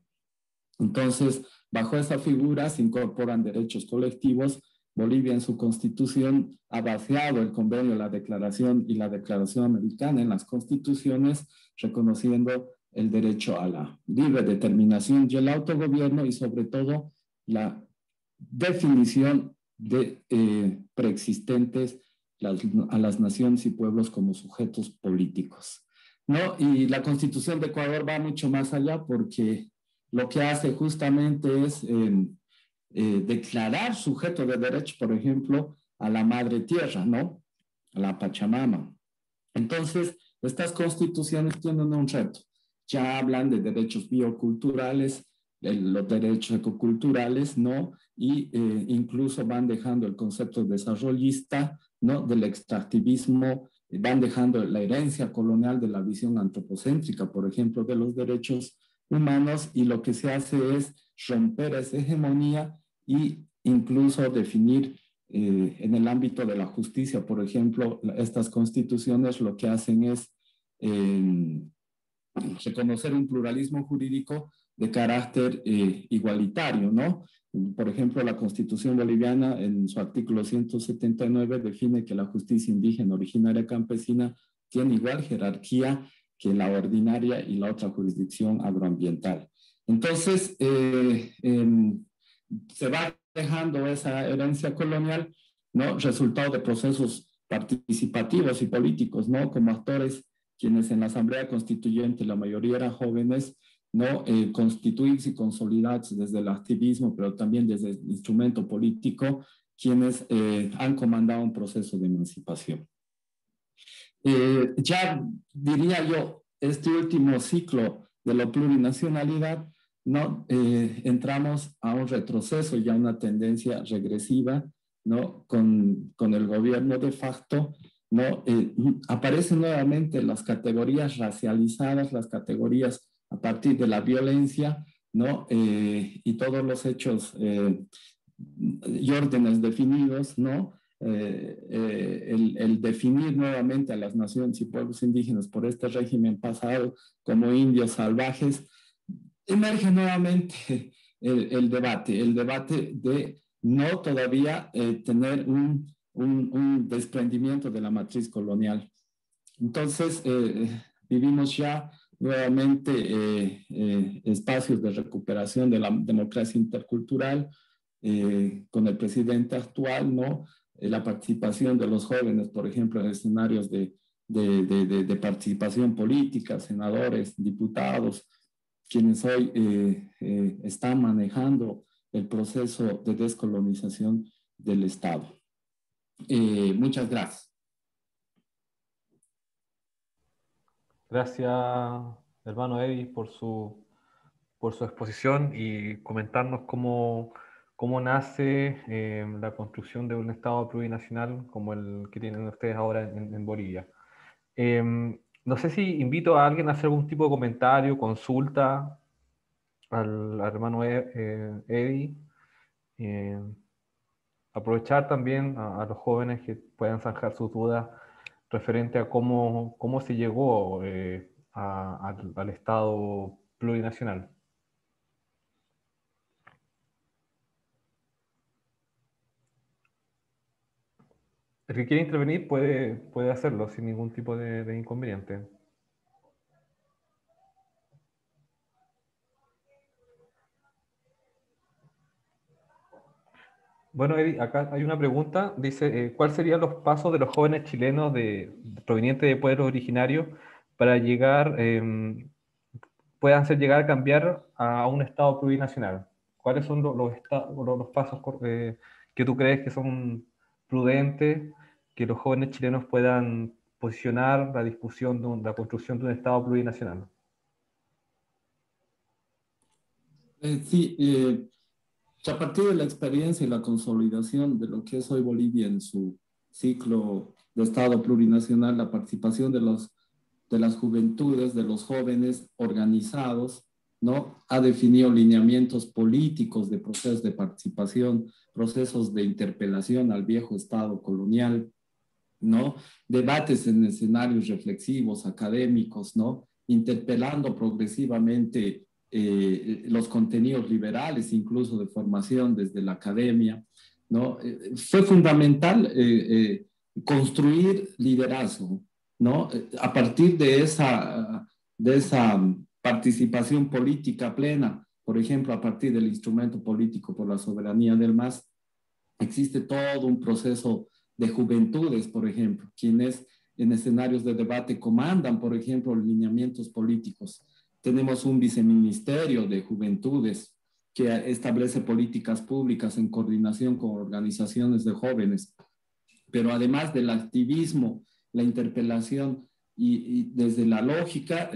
Entonces, bajo esa figura se incorporan derechos colectivos. Bolivia en su constitución ha vaciado el convenio, la declaración y la declaración americana en las constituciones, reconociendo el derecho a la libre determinación y el autogobierno y sobre todo la definición de preexistentes a las naciones y pueblos como sujetos políticos, ¿no? Y la Constitución de Ecuador va mucho más allá porque lo que hace justamente es declarar sujeto de derecho, por ejemplo, a la madre tierra, ¿no? A la Pachamama. Entonces, estas constituciones tienen un reto. Ya hablan de derechos bioculturales, de los derechos ecoculturales, ¿no? Y incluso van dejando el concepto desarrollista, ¿no? Del extractivismo, van dejando la herencia colonial de la visión antropocéntrica, por ejemplo, de los derechos humanos, y lo que se hace es romper esa hegemonía e incluso definir en el ámbito de la justicia, por ejemplo, estas constituciones lo que hacen es reconocer un pluralismo jurídico de carácter igualitario, ¿no? Por ejemplo, la Constitución boliviana en su artículo 179 define que la justicia indígena originaria campesina tiene igual jerarquía que la ordinaria y la otra jurisdicción agroambiental. Entonces, se va dejando esa herencia colonial, ¿no? Resultado de procesos participativos y políticos, ¿no? Como actores, quienes en la Asamblea Constituyente, la mayoría eran jóvenes, ¿no? Constituirse y consolidarse desde el activismo, pero también desde el instrumento político, quienes han comandado un proceso de emancipación. Ya diría yo, este último ciclo de la plurinacionalidad, ¿no? Entramos a un retroceso y a una tendencia regresiva, ¿no? Con el gobierno de facto, ¿no? Aparecen nuevamente las categorías racializadas, las categorías a partir de la violencia, ¿no? Y todos los hechos y órdenes definidos, ¿no? El definir nuevamente a las naciones y pueblos indígenas por este régimen pasado como indios salvajes, emerge nuevamente el debate de no todavía tener un desprendimiento de la matriz colonial. Entonces, vivimos ya nuevamente espacios de recuperación de la democracia intercultural con el presidente actual, ¿no? La participación de los jóvenes, por ejemplo, en escenarios de participación política, senadores, diputados, quienes hoy están manejando el proceso de descolonización del Estado. Muchas gracias. Gracias, hermano Eddie, por su exposición y comentarnos cómo nace la construcción de un Estado plurinacional como el que tienen ustedes ahora en Bolivia. No sé si invito a alguien a hacer algún tipo de comentario, consulta al hermano Eddie. Aprovechar también a los jóvenes que puedan zanjar sus dudas referente a cómo se llegó al Estado plurinacional. El que quiera intervenir puede hacerlo sin ningún tipo de inconveniente. Bueno, Eddie, acá hay una pregunta. Dice, ¿cuáles serían los pasos de los jóvenes chilenos provenientes de pueblos originarios para llegar, puedan hacer llegar a cambiar a un Estado plurinacional? ¿Cuáles son los pasos que tú crees que son prudentes que los jóvenes chilenos puedan posicionar la discusión de la construcción de un Estado plurinacional? Sí, a partir de la experiencia y la consolidación de lo que es hoy Bolivia en su ciclo de Estado plurinacional, la participación de las juventudes, de los jóvenes organizados, ¿no? Ha definido lineamientos políticos de procesos de participación, procesos de interpelación al viejo Estado colonial, ¿no? Debates en escenarios reflexivos, académicos, ¿no? Interpelando progresivamente los contenidos liberales, incluso de formación desde la academia, ¿no? Fue fundamental construir liderazgo, ¿no? A partir de esa participación política plena, por ejemplo, a partir del instrumento político por la soberanía del MAS, existe todo un proceso de juventudes, por ejemplo, quienes en escenarios de debate comandan, por ejemplo, lineamientos políticos. Tenemos un viceministerio de juventudes que establece políticas públicas en coordinación con organizaciones de jóvenes, pero además del activismo, la interpelación y desde la lógica,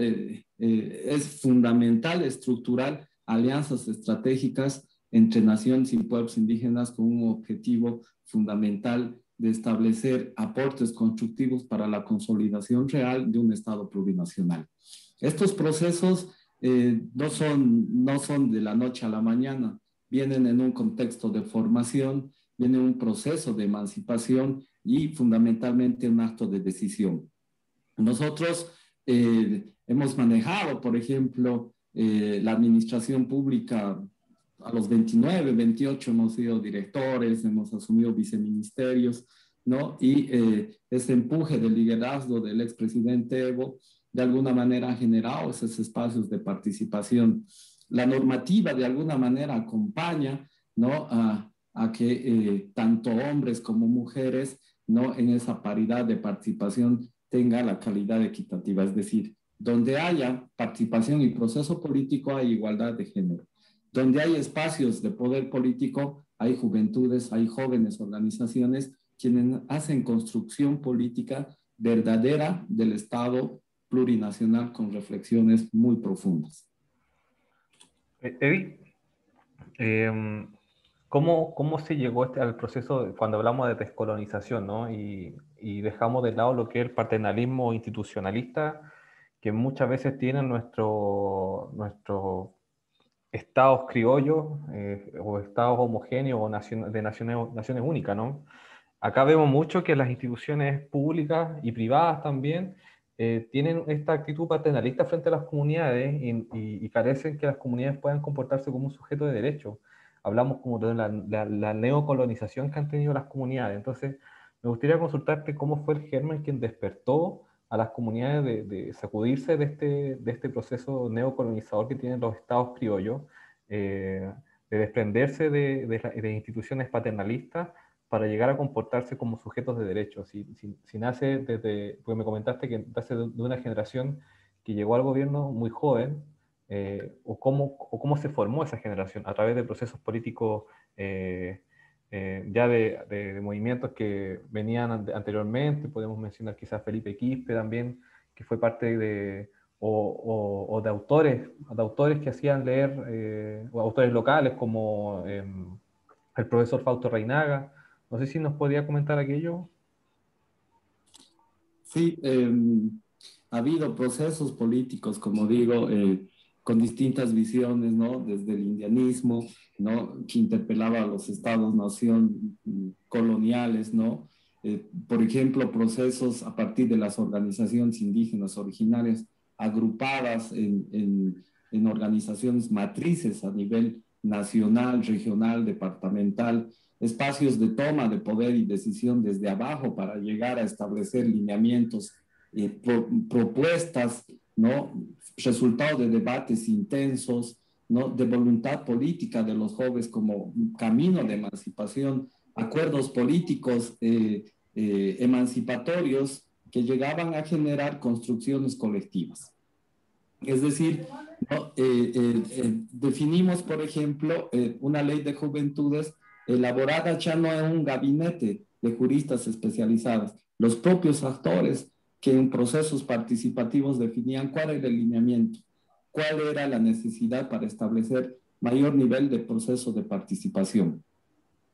es fundamental estructurar alianzas estratégicas entre naciones y pueblos indígenas con un objetivo fundamental de establecer aportes constructivos para la consolidación real de un Estado plurinacional. Estos procesos no son de la noche a la mañana, vienen en un contexto de formación, viene un proceso de emancipación y fundamentalmente un acto de decisión. Nosotros hemos manejado, por ejemplo, la administración pública a los 29, 28 hemos sido directores, hemos asumido viceministerios, ¿no? Y ese empuje del liderazgo del expresidente Evo de alguna manera ha generado esos espacios de participación. La normativa de alguna manera acompaña, ¿no? A que tanto hombres como mujeres, ¿no? En esa paridad de participación tenga la calidad equitativa, es decir, donde haya participación y proceso político hay igualdad de género. Donde hay espacios de poder político, hay juventudes, hay jóvenes organizaciones quienes hacen construcción política verdadera del Estado plurinacional con reflexiones muy profundas. Eddie, ¿cómo se llegó al proceso cuando hablamos de descolonización, ¿no? Y dejamos de lado lo que es el paternalismo institucionalista que muchas veces tienen nuestros estados criollos o estados homogéneos o naciones únicas, ¿no? Acá vemos mucho que las instituciones públicas y privadas también tienen esta actitud paternalista frente a las comunidades y carecen que las comunidades puedan comportarse como un sujeto de derecho. Hablamos como de la neocolonización que han tenido las comunidades. Entonces, me gustaría consultarte cómo fue el germen quien despertó a las comunidades de sacudirse de este proceso neocolonizador que tienen los estados criollos, de desprenderse de instituciones paternalistas para llegar a comportarse como sujetos de derechos. Si nace porque me comentaste que nace de una generación que llegó al gobierno muy joven, o cómo se formó esa generación a través de procesos políticos ya de movimientos que venían anteriormente. Podemos mencionar quizás Felipe Quispe también, que fue parte o de autores que hacían leer, o autores locales como el profesor Fausto Reinaga. No sé si nos podría comentar aquello. Sí, ha habido procesos políticos, como digo, con distintas visiones, ¿no? Desde el indianismo, ¿no? Que interpelaba a los estados-nación coloniales, ¿no? Por ejemplo, procesos a partir de las organizaciones indígenas originarias agrupadas en organizaciones matrices a nivel nacional, regional, departamental, espacios de toma de poder y decisión desde abajo para llegar a establecer lineamientos, propuestas, ¿no? Resultado de debates intensos, ¿no?, de voluntad política de los jóvenes como camino de emancipación, acuerdos políticos emancipatorios que llegaban a generar construcciones colectivas. Es decir, ¿no?, definimos, por ejemplo, una ley de juventudes elaborada ya no en un gabinete de juristas especializados, los propios actores que en procesos participativos definían cuál era el lineamiento, cuál era la necesidad para establecer mayor nivel de proceso de participación.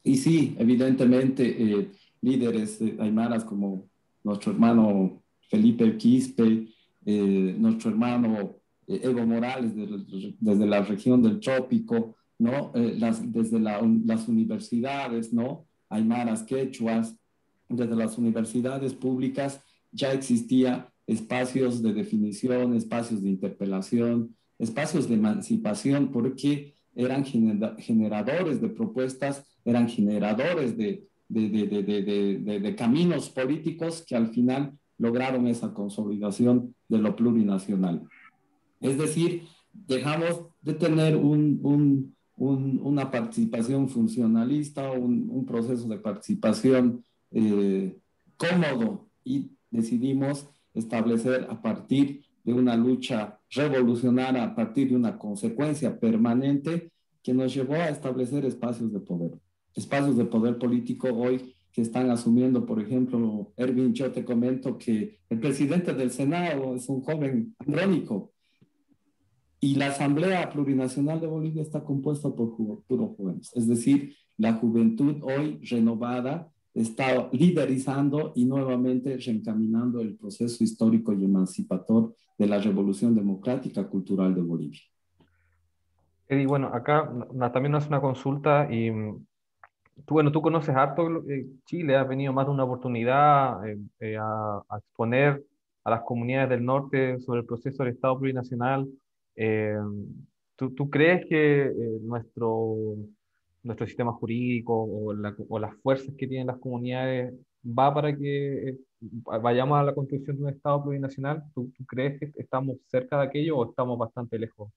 Y sí, evidentemente, líderes aymaras como nuestro hermano Felipe Quispe, nuestro hermano Evo Morales desde la región del Trópico, ¿no? Desde las universidades, ¿no?, aymaras, quechuas, desde las universidades públicas ya existía espacios de definición, espacios de interpelación, espacios de emancipación, porque eran generadores de propuestas, eran generadores de caminos políticos que al final lograron esa consolidación de lo plurinacional. Es decir, dejamos de tener una participación funcionalista, un proceso de participación cómodo, y decidimos establecer a partir de una lucha revolucionaria, a partir de una consecuencia permanente que nos llevó a establecer espacios de poder político hoy que están asumiendo, por ejemplo, Erwin, yo te comento que el presidente del Senado es un joven andrónico, y la Asamblea Plurinacional de Bolivia está compuesta por puros jóvenes. Es decir, la juventud hoy renovada está liderizando y nuevamente reencaminando el proceso histórico y emancipador de la revolución democrática cultural de Bolivia. Y bueno, acá también nos hace una consulta y tú conoces harto Chile, has venido más de una oportunidad a exponer a las comunidades del norte sobre el proceso del Estado plurinacional. Eh, ¿tú crees que nuestro sistema jurídico o las fuerzas que tienen las comunidades va para que vayamos a la construcción de un Estado plurinacional? ¿Tú crees que estamos cerca de aquello o estamos bastante lejos?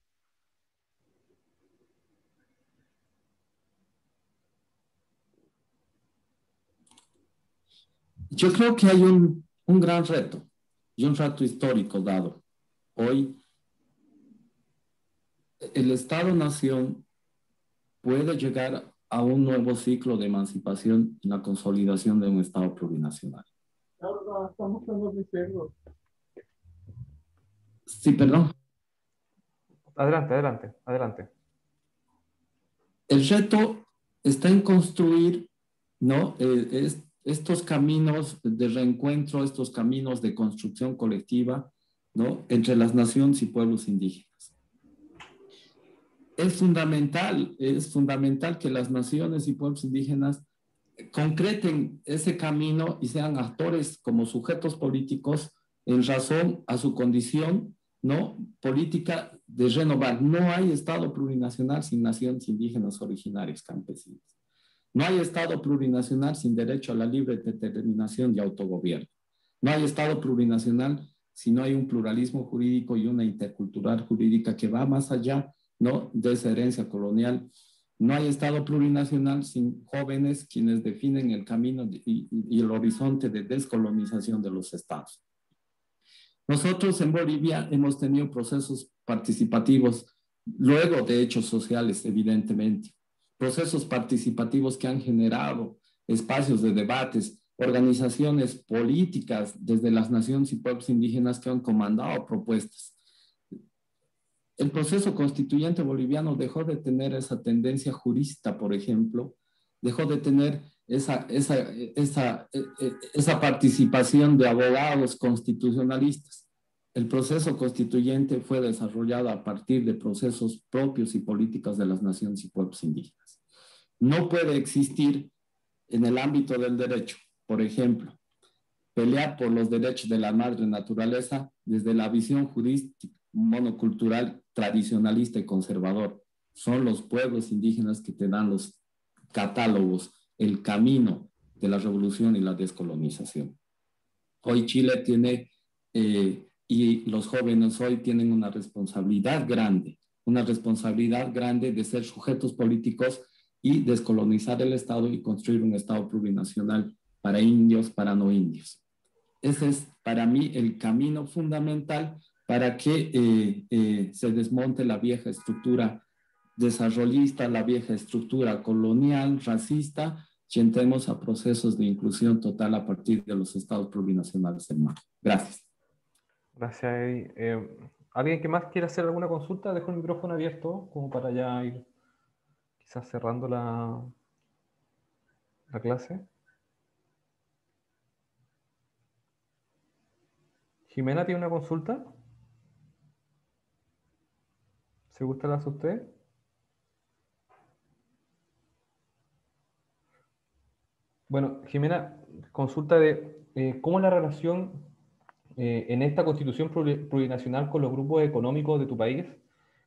Yo creo que hay un gran reto y un reto histórico dado. Hoy, el Estado-Nación puede llegar a un nuevo ciclo de emancipación y la consolidación de un Estado plurinacional. Sí, perdón. Adelante. El reto está en construir, ¿no?, estos caminos de reencuentro, estos caminos de construcción colectiva, ¿no?, entre las naciones y pueblos indígenas. Es fundamental que las naciones y pueblos indígenas concreten ese camino y sean actores como sujetos políticos en razón a su condición, ¿no?, política de renovar. No hay Estado plurinacional sin naciones indígenas originarias campesinas. No hay Estado plurinacional sin derecho a la libre determinación y autogobierno. No hay Estado plurinacional si no hay un pluralismo jurídico y una intercultural jurídica que va más allá, ¿no?, de esa herencia colonial. No hay Estado plurinacional sin jóvenes quienes definen el camino y el horizonte de descolonización de los estados. Nosotros en Bolivia hemos tenido procesos participativos, luego de hechos sociales, evidentemente. Procesos participativos que han generado espacios de debates, organizaciones políticas desde las naciones y pueblos indígenas que han comandado propuestas. El proceso constituyente boliviano dejó de tener esa tendencia jurista, por ejemplo, dejó de tener esa participación de abogados constitucionalistas. El proceso constituyente fue desarrollado a partir de procesos propios y políticos de las naciones y pueblos indígenas. No puede existir en el ámbito del derecho, por ejemplo, pelear por los derechos de la madre naturaleza desde la visión jurídica monocultural, tradicionalista y conservador. Son los pueblos indígenas que te dan los catálogos, el camino de la revolución y la descolonización. Hoy Chile tiene, y los jóvenes hoy tienen una responsabilidad grande una responsabilidad grande de ser sujetos políticos y descolonizar el Estado y construir un Estado plurinacional para indios, para no indios. Ese es para mí el camino fundamental para que se desmonte la vieja estructura desarrollista, la vieja estructura colonial, racista, y entremos a procesos de inclusión total a partir de los estados plurinacionales, hermano. Gracias. Gracias, Eddie. ¿Alguien que más quiera hacer alguna consulta? Dejo el micrófono abierto como para ya ir quizás cerrando la clase. ¿Jimena tiene una consulta? ¿Se gusta la hace usted? Bueno, Jimena, consulta de cómo es la relación en esta constitución plurinacional con los grupos económicos de tu país,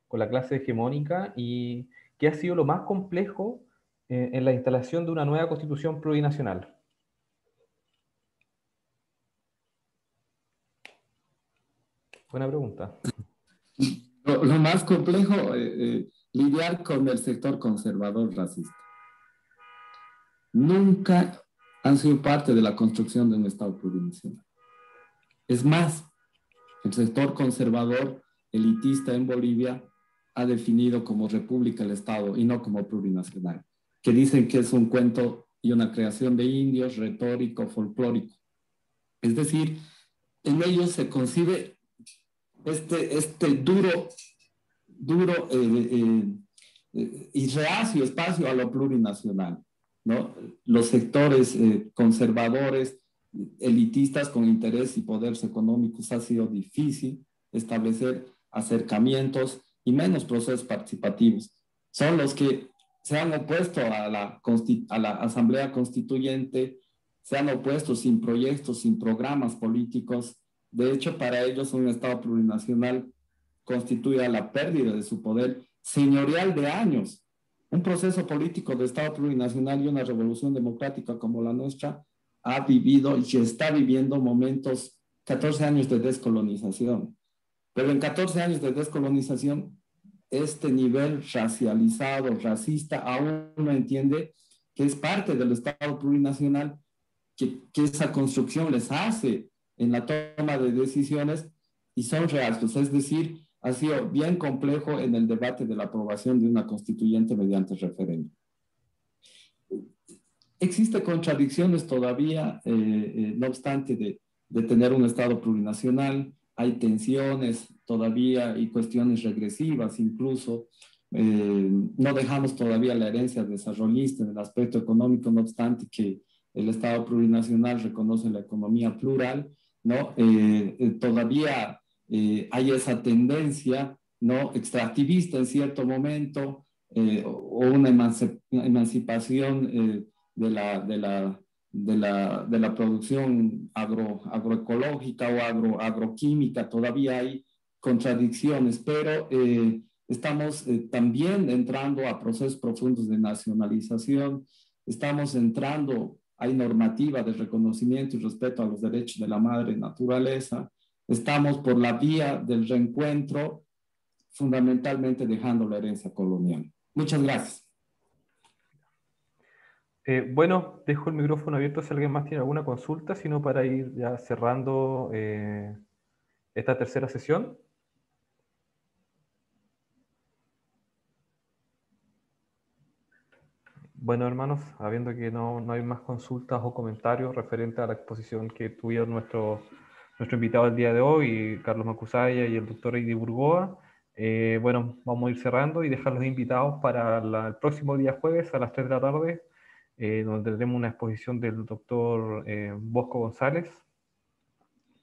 con la clase hegemónica, y qué ha sido lo más complejo en la instalación de una nueva constitución plurinacional. Buena pregunta. Lo más complejo, lidiar con el sector conservador racista. Nunca han sido parte de la construcción de un Estado plurinacional. Es más, el sector conservador elitista en Bolivia ha definido como república el Estado y no como plurinacional, que dicen que es un cuento y una creación de indios, retórico, folclórico. Es decir, en ellos se concibe este duro y reacio espacio a lo plurinacional, ¿no? Los sectores conservadores, elitistas con interés y poderes económicos ha sido difícil establecer acercamientos y menos procesos participativos. Son los que se han opuesto a la Asamblea Constituyente, se han opuesto sin proyectos, sin programas políticos. De hecho, para ellos un Estado plurinacional constituye la pérdida de su poder señorial de años. Un proceso político de Estado plurinacional y una revolución democrática como la nuestra ha vivido y está viviendo momentos, 14 años de descolonización. Pero en 14 años de descolonización, este nivel racializado, racista, aún no entiende que es parte del Estado plurinacional, que esa construcción les hace en la toma de decisiones y son reactos. Es decir, ha sido bien complejo en el debate de la aprobación de una constituyente mediante referéndum. Existen contradicciones todavía, no obstante de tener un Estado plurinacional, hay tensiones todavía y cuestiones regresivas incluso. No dejamos todavía la herencia desarrollista en el aspecto económico, no obstante que el Estado plurinacional reconoce la economía plural, ¿no? Todavía hay esa tendencia, ¿no?, extractivista en cierto momento, o una emancipación de la producción agroecológica o agroquímica. Todavía hay contradicciones, pero estamos también entrando a procesos profundos de nacionalización, estamos entrando, hay normativa de reconocimiento y respeto a los derechos de la madre naturaleza, estamos por la vía del reencuentro, fundamentalmente dejando la herencia colonial. Muchas gracias. Bueno, dejo el micrófono abierto si alguien más tiene alguna consulta, sino para ir ya cerrando esta tercera sesión. Bueno, hermanos, habiendo que no hay más consultas o comentarios referentes a la exposición que tuvieron nuestro invitado el día de hoy, Carlos Macusaya y el doctor Eddie Burgoa, bueno, vamos a ir cerrando y dejarlos invitados para el próximo día jueves a las 3 de la tarde, donde tendremos una exposición del doctor Bosco González,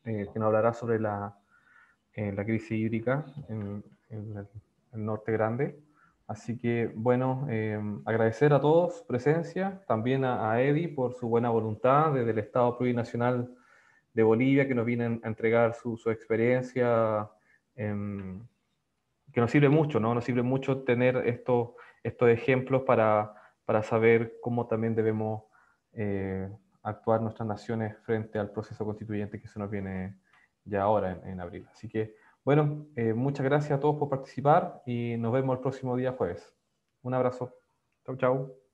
que nos hablará sobre la crisis hídrica en el Norte Grande. Así que, bueno, agradecer a todos su presencia, también a Eddie por su buena voluntad desde el Estado Plurinacional de Bolivia, que nos viene a entregar su experiencia, que nos sirve mucho, ¿no? Nos sirve mucho tener estos ejemplos para saber cómo también debemos actuar nuestras naciones frente al proceso constituyente que se nos viene ya ahora en abril. Así que Bueno, muchas gracias a todos por participar y nos vemos el próximo día jueves. Un abrazo. Chau, chau.